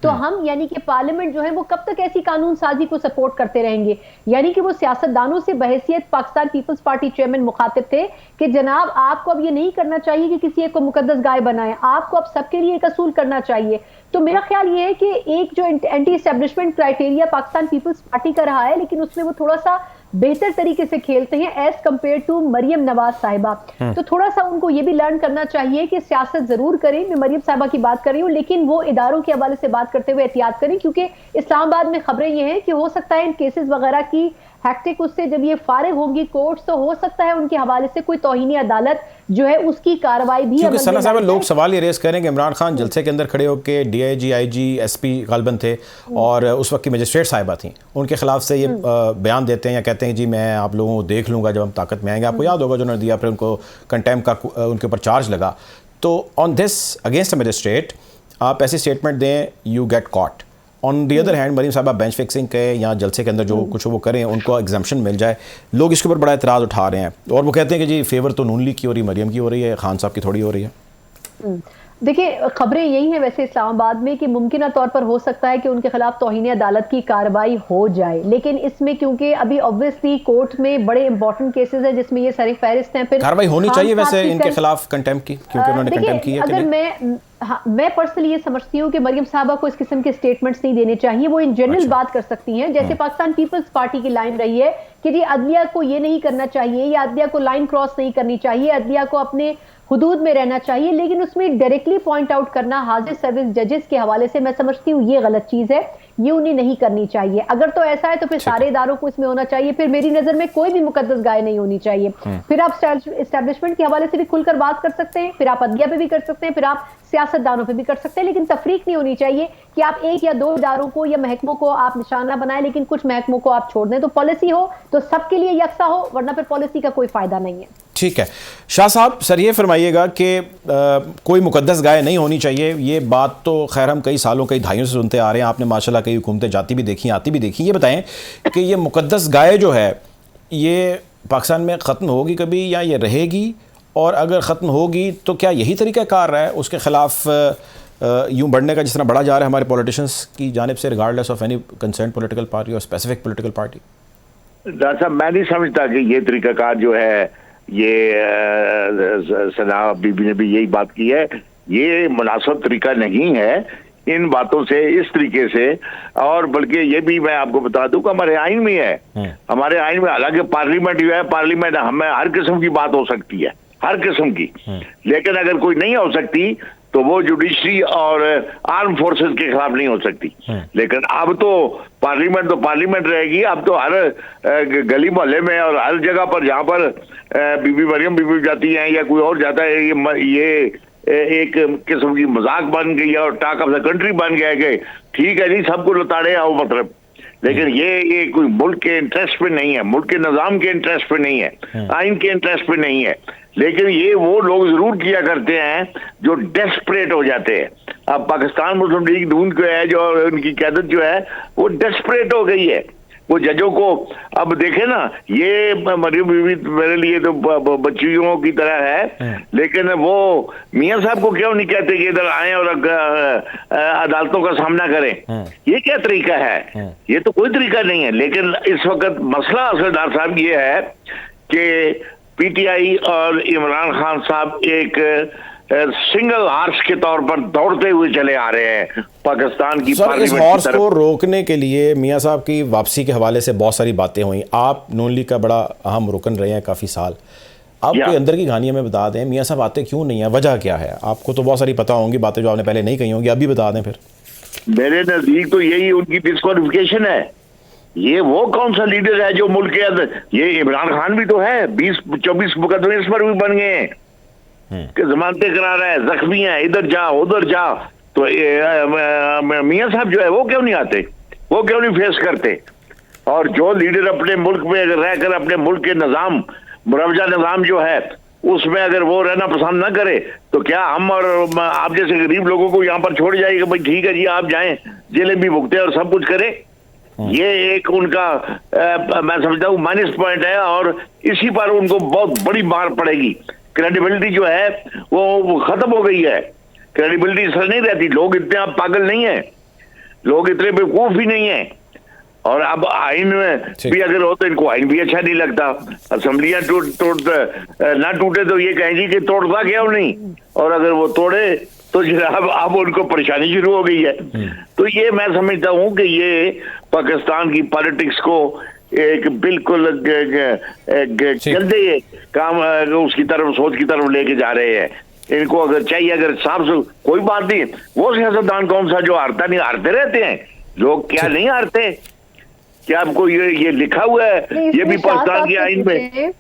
तो हम, यानी कि पार्लियामेंट जो है वो कब तक ऐसी कानून साजी को सपोर्ट करते रहेंगे? यानी कि वो सियासतदानों से बहैसियत पाकिस्तान पीपल्स पार्टी चेयरमैन मुखातिब थे कि जनाब आपको अब ये नहीं करना चाहिए कि किसी एक को मुकद्दस गाय बनाए, आपको अब सबके लिए एक असूल करना चाहिए। तो मेरा ख्याल ये है कि एक जो anti establishment criteria Pakistan Peoples Party का रहा है, लेकिन उसमें वो थोड़ा सा बेहतर तरीके से खेलते हैं as compare to Maryam Nawaz sahiba. तो थोड़ा सा उनको ये भी लर्न करना चाहिए कि सियासत जरूर करें, मैं मरियम साहिबा की बात कर रही हूँ, लेकिन वो इदारों के हवाले से बात करते हुए एहतियात करें, क्योंकि इस्लामाबाद में खबरें ये हैं कि हो सकता है इन केसेस वगैरह की हैक्टिक उससे जब ये फारिग होंगी कोर्ट, तो हो सकता है उनके हवाले से कोई तौहीनी अदालत जो है उसकी कार्रवाई भी,
क्योंकि सना साहब लोग सवाल ये रेस करें कि इमरान खान जलसे के अंदर खड़े होकर डीआईजी, आईजी, एसपी गालबन थे और उस वक्त की मजिस्ट्रेट साहिबा थी, उनके खिलाफ से ये बयान देते हैं या कहते हैं जी मैं आप लोगों को देख लूंगा जब हम ताकत में आएंगे। आपको याद होगा जो उन्होंने दिया, फिर उनको कंटेम्प्ट का उनके ऊपर चार्ज लगा। तो on this against a magistrate आप ऐसी स्टेटमेंट दें, you get caught. On the other hand Maryam साहबा बेंच फिक्सिंग के या जलसे के अंदर जो कुछ वो करें, उनको एग्जाम्पशन मिल जाए, लोग इसके ऊपर बड़ा एतराज़ उठा रहे हैं और वो कहते हैं कि जी फेवर तो नून लीग की हो रही है, मरियम की हो रही है, खान साहब की थोड़ी हो रही है।
देखिए, खबरें यही हैं वैसे इस्लामाबाद में कि मुमकिन तौर पर हो सकता है कि उनके खिलाफ तौहीन अदालत की कार्रवाई हो जाए, लेकिन इसमें क्योंकि अभी ऑब्वियसली कोर्ट में बड़े इंपॉर्टेंट केसेस हैं जिसमें ये सारी फहरिस्त हैं। फिर
कार्रवाई होनी चाहिए वैसे इनके खिलाफ कंटेम्प्ट की, क्योंकि उन्होंने कंटेम्प्ट की है।
अगर मैं पर्सनली ये समझती हूँ कि मरियम साहबा को इस किस्म के स्टेटमेंट्स नहीं देने चाहिए, वो इन जनरल बात कर सकती हैं, जैसे पाकिस्तान पीपल्स पार्टी की लाइन रही है कि जी अदलिया को ये नहीं करना चाहिए या अदलिया को लाइन क्रॉस नहीं करनी चाहिए, अदलिया को अपने हुदूद में रहना चाहिए, लेकिन उसमें डायरेक्टली पॉइंट आउट करना हाजिर सर्विस जजेस के हवाले से मैं समझती हूँ ये गलत चीज है, ये उन्हें नहीं करनी चाहिए। अगर तो ऐसा है तो फिर सारे इदारों को इसमें होना चाहिए, फिर मेरी नजर में कोई भी मुकद्दस गाय नहीं होनी चाहिए। फिर आप एस्टेब्लिशमेंट के हवाले से भी खुलकर बात कर सकते हैं, फिर आप अदलिया पे भी कर सकते हैं, फिर आप सियासतदानों पे भी कर सकते हैं, लेकिन तफरीक नहीं होनी चाहिए कि आप एक या दो इदारों को या महकमों को आप निशाना बनाएं, लेकिन कुछ महकमों को आप छोड़ दें। तो पॉलिसी हो तो सबके लिए यकसा हो, वरना फिर पॉलिसी का कोई फायदा नहीं है।
ठीक है शाह साहब, सर ये फरमाइएगा कि कोई मुकद्दस गाय नहीं होनी चाहिए, ये बात तो खैर हम कई सालों कई दहाइयों से सुनते आ रहे हैं, आपने माशाल्लाह कई हुकूमतें जाती भी देखी आती भी देखी। ये बताएं कि ये मुकद्दस गाय जो है ये पाकिस्तान में ख़त्म होगी कभी या ये रहेगी, और अगर ख़त्म होगी तो क्या यही तरीका कार रहा है उसके ख़िलाफ़ यूँ बढ़ने का जिस तरह बढ़ा जा रहा है हमारे पॉलिटिशियंस की जानिब से, regardless of any concern political party और स्पेसिफिक पॉलिटिकल पार्टी?
डॉक्टर साहब, मैं नहीं समझता कि ये तरीकाकार जो है, ये सना बीबी ने भी यही बात की है, ये मुनासिब तरीका नहीं है इन बातों से, इस तरीके से। और बल्कि ये भी मैं आपको बता दूं कि हमारे आइन में है, हमारे आइन में हालांकि पार्लियामेंट जो है, पार्लियामेंट हमें हर किस्म की बात हो सकती है, हर किस्म की, लेकिन अगर कोई नहीं हो सकती तो वो जुडिशरी और आर्म फोर्सेस के खिलाफ नहीं हो सकती। लेकिन अब तो पार्लियामेंट रहेगी। अब तो हर गली मोहल्ले में और हर जगह पर जहां पर बीबी मरियम बीबी जाती हैं या कोई और जाता है, ये एक किस्म की मजाक बन गई है और टॉक ऑफ द कंट्री बन गया है कि ठीक है जी सबको लताड़े आओ, मतलब। लेकिन ये कोई मुल्क के इंटरेस्ट पे नहीं है, मुल्क के निजाम के इंटरेस्ट पे नहीं है, आइन के इंटरेस्ट पे नहीं है। लेकिन ये वो लोग जरूर किया करते हैं जो डेस्परेट हो जाते हैं। अब पाकिस्तान मुस्लिम लीग नून को है जो उनकी क़यादत जो है वो डेस्परेट हो गई है। वो जजों को अब देखे ना, ये मरियम बीवी मेरे लिए तो बच्चियों की तरह है, लेकिन वो मियां साहब को क्यों नहीं कहते कि इधर आए और अदालतों का सामना करें? ये क्या तरीका है? ये तो कोई तरीका नहीं है। लेकिन इस वक्त मसला असरदार साहब ये है कि पीटीआई और इमरान खान साहब एक सिंगल हार्स के तौर पर दौड़ते हुए चले आ रहे हैं पाकिस्तान की
सर, इस हॉर्स को रोकने के लिए मियां साहब की वापसी के हवाले से बहुत सारी बातें हुई। आप नून लीग का बड़ा अहम रुकन रहे हैं काफ़ी साल। आप कोई अंदर की कहानी हमें बता दें, मियां साहब आते क्यों नहीं है, वजह क्या है? आपको तो बहुत सारी पता होंगी बातें जो आपने पहले नहीं कही होंगी, अभी बता दें फिर।
मेरे नजदीक तो यही उनकी डिस्क्वालिफिकेशन है। ये वो कौन सा लीडर है जो मुल्क के अंदर, ये इमरान खान भी तो है, 20-24 मुकदमे इस पर भी बन गए हैं कि जमानतें करा रहा है, जख्मी है, इधर जा उधर जा। तो मियां साहब जो है वो क्यों नहीं आते, वो क्यों नहीं फेस करते? और जो लीडर अपने मुल्क में रहकर अपने मुल्क के निजाम, मुरवजा निजाम जो है उसमें अगर वो रहना पसंद ना करे तो क्या हम और आप जैसे गरीब लोगों को यहाँ पर छोड़ जाएगा? भाई ठीक है जी आप जाएं, जेलें भी भुगते और सब कुछ करें। ये एक उनका मैं समझता हूँ माइनस पॉइंट है और इसी पर उनको बहुत बड़ी मार पड़ेगी। क्रेडिबिलिटी जो है वो खत्म हो गई है, क्रेडिबिलिटी सर नहीं रहती। लोग इतने आप पागल नहीं है, लोग इतने बेवकूफ भी नहीं है। और अब आइन में भी अगर हो तो इनको आइन भी अच्छा नहीं लगता। असेंबलियां ना टूटे तो ये कहेंगी कि तोड़ता क्यों नहीं, और अगर वो तोड़े तो जनाब अब उनको परेशानी शुरू हो गई है। तो ये मैं समझता हूँ कि ये पाकिस्तान की पॉलिटिक्स को एक बिल्कुल गंदे काम उसकी तरफ, सोच की तरफ लेके जा रहे हैं। इनको अगर चाहिए, अगर साफ कोई बात नहीं, वो सियासतदान कौन सा जो हारता नहीं, हारते रहते हैं लोग, क्या नहीं हारते? क्या आपको ये लिखा हुआ है? ये भी पाकिस्तान के आइन में।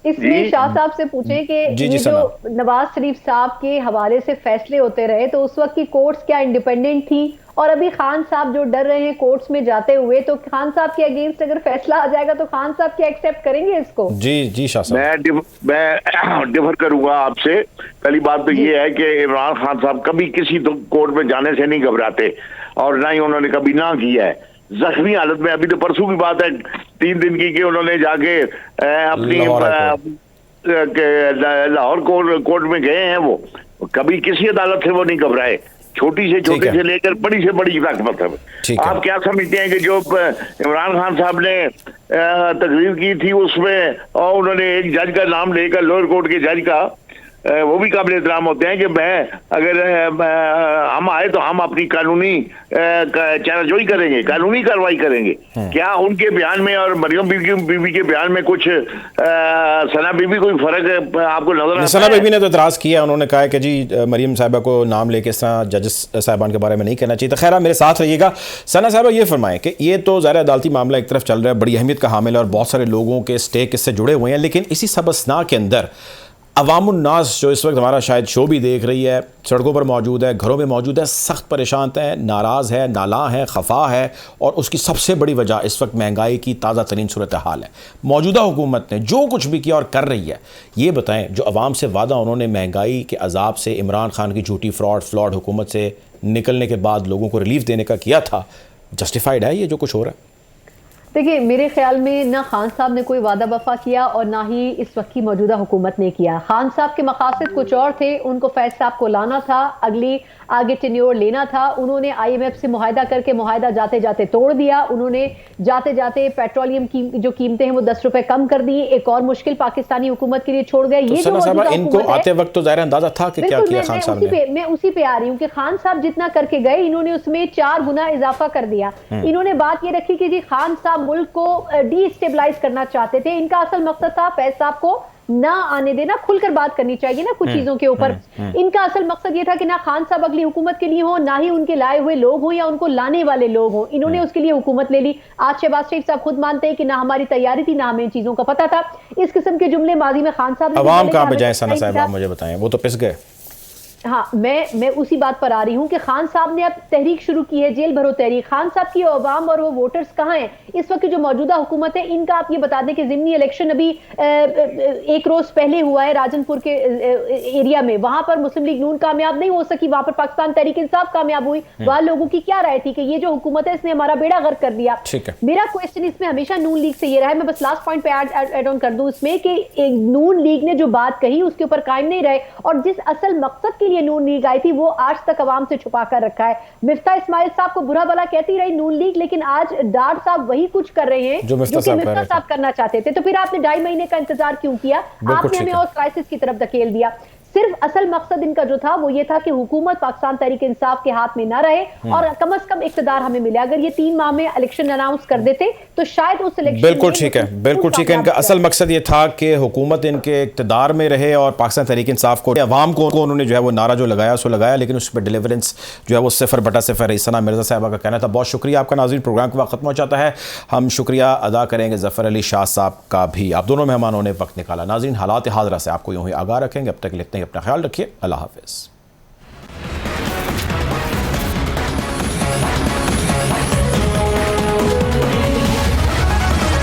इसमें शाह साहब से पूछें कि ये जो नवाज शरीफ साहब के हवाले से फैसले होते रहे तो उस वक्त की कोर्ट्स क्या इंडिपेंडेंट थी? और अभी खान साहब जो डर रहे हैं कोर्ट्स में जाते हुए, तो खान साहब के अगेंस्ट अगर फैसला आ जाएगा तो खान साहब क्या एक्सेप्ट करेंगे इसको?
जी शाह साहब,
मैं डिफर करूंगा आपसे। पहली बात तो ये है कि इमरान खान साहब कभी किसी तो कोर्ट में जाने से नहीं घबराते और ना ही उन्होंने कभी ना किया है। जख्मी हालत में, अभी तो परसों की बात है 3 दिन की, कि उन्होंने जाके अपनी लाहौर कोर्ट में गए हैं। वो कभी किसी अदालत से वो नहीं घबराए, छोटी से लेकर बड़ी से बड़ी तक। मतलब आप क्या समझते हैं कि जो इमरान खान साहब ने तकरीर की थी उसमें और उन्होंने एक जज का नाम लेकर, लोअर कोर्ट के जज का, वो भी काबिल एहतराम होते हैं कि मैं अगर हम आए तो हम अपनी कानूनी चाराजोई करेंगे, कानूनी कार्रवाई करेंगे। क्या उनके बयान में और मरियम बीबी के बयान में कुछ सना बीबी कोई फर्क आपको नजर आता है?
सना बीबी ने तो एतराज किया, उन्होंने कहा कि जी मरियम साहिबा को नाम लेके इस तरह जजेस साहिबान के बारे में नहीं कहना चाहिए। तो खैर मेरे साथ रहिएगा। सना साहिबा ये फरमाएं कि ये तो ज़ाहिर अदालती मामला एक तरफ चल रहा है, बड़ी अहमियत का हामिल है और बहुत सारे लोगों के स्टेक इससे जुड़े हुए हैं, लेकिन इसी सबसना के अंदर अवामुन्नास जो इस वक्त हमारा शायद शो भी देख रही है, सड़कों पर मौजूद है, घरों में मौजूद है, सख्त परेशान है, नाराज़ है, नाला है, खफा है, और उसकी सबसे बड़ी वजह इस वक्त महंगाई की ताज़ा तरीन सूरत हाल है। मौजूदा हुकूमत ने जो कुछ भी किया और कर रही है, ये बताएं जो अवाम से वादा उन्होंने महंगाई के अजाब से, इमरान खान की झूठी फ्लॉड हुकूमत से निकलने के बाद लोगों को रिलीफ देने का किया था, जस्टिफाइड है ये जो कुछ हो रहा है?
देखिए, मेरे ख्याल में ना खान साहब ने कोई वादा वफा किया और ना ही इस वक्त की मौजूदा हुकूमत ने किया। खान साहब के मकासद कुछ और थे, उनको फैज साहब को लाना था, आगे टेन्योर लेना था। उन्होंने IMF से मुआहदा करके मुआहदा जाते जाते तोड़ दिया। उन्होंने जाते जाते पेट्रोलियम की जो कीमतें हैं वो 10 रुपए कम कर दी, एक और मुश्किल पाकिस्तानी हुकूमत के लिए छोड़ गए। ये जो
इनको आते वक्त तो ज़ाहिर अंदाजा था कि क्या किया खान साहब ने।
मैं उसी पे आ रही हूँ कि खान साहब जितना करके गए, इन्होंने उसमें 4 गुना इजाफा कर दिया। इन्होंने बात ये रखी कि जी खान साहब मुल्क को डिस्टेबलाइज करना चाहते थे। इनका असल मकसद था फैज साहब को ना आने देना, खुलकर बात करनी चाहिए ना कुछ चीजों के ऊपर। इनका असल मकसद ये था कि ना खान साहब अगली हुकूमत के लिए हो, ना ही उनके लाए हुए लोग हो या उनको लाने वाले लोग हो। इन्होंने उसके लिए हुकूमत ले ली। आज शहबाज शरीफ साहब खुद मानते हैं कि ना हमारी तैयारी थी, ना हमें इन चीजों का पता था। इस किस्म के जुमले माजी में खान साहब ने
अवाम कहाँ पे जाए सना साहब, आप मुझे बताएं, वो तो पिस गए।
हाँ, मैं उसी बात पर आ रही हूं कि खान साहब ने अब तहरीक शुरू की है, जेल भरो तहरीक। खान साहब की अवाम और वो वोटर्स कहाँ हैं इस वक्त? जो मौजूदा हुकूमत है इनका आप ये बता दें कि जिमनी इलेक्शन अभी एक रोज पहले हुआ है राजनपुर के एरिया में। वहां पर मुस्लिम लीग नून कामयाब नहीं हो सकी, वहां पर पाकिस्तान तहरीक इंसाफ कामयाब हुई। वहां लोगों की क्या राय थी कि ये जो हुकूमत है इसने हमारा बेड़ा गर्क कर दिया। मेरा क्वेश्चन इसमें हमेशा नून लीग से ये रहा है, मैं बस लास्ट पॉइंट पे एड ऑन कर दूं इसमें कि नून लीग ने जो बात कही उसके ऊपर कायम नहीं रहे, और जिस असल मकसद के लिए नून लीग आई थी वो आज तक अवाम से छुपा कर रखा है। मिफ्ता इस्माइल साहब को बुरा भला कहती रही नून लीग, लेकिन आज डार साहब वही कुछ कर रहे हैं जो मिफ्ता साहब करना चाहते थे। तो फिर आपने 2.5 महीने का इंतजार क्यों किया? आपने हमें और क्राइसिस की तरफ धकेल दिया। सिर्फ असल मकसद इनका जो था वो ये था कि हुकूमत पाकिस्तान तहरीक इंसाफ के हाथ में ना रहे और कम से कम इक्तदार हमें मिले। अगर ये 3 माह में इलेक्शन अनाउंस कर देते तो शायद उस इलेक्शन
बिल्कुल ठीक है, बिल्कुल ठीक है। इनका असल मकसद ये था कि हुकूमत इनके इक्तदार में रहे और पाकिस्तान तहरीक इंसाफ को, अवाम को उन्होंने जो है वो नारा जो लगाया सो लगाया, लेकिन उस पर डिलीवरेंस जो है वो 0/0 रही। सना मिर्जा साहबा का कहना था। बहुत शुक्रिया आपका नाज़रीन, प्रोग्राम का वक्त खत्म हो जाता है। हम शुक्रिया अदा करेंगे ज़फ़र अली शाह साहब का भी, आप दोनों मेहमानों ने वक्त निकाला। नाज़रीन, हालात हाज़रा से आपको यूँ ही आगाह रखेंगे। अब तक लिखते हैं, अपना ख्याल रखिए। अल्लाह हाफ़िज़।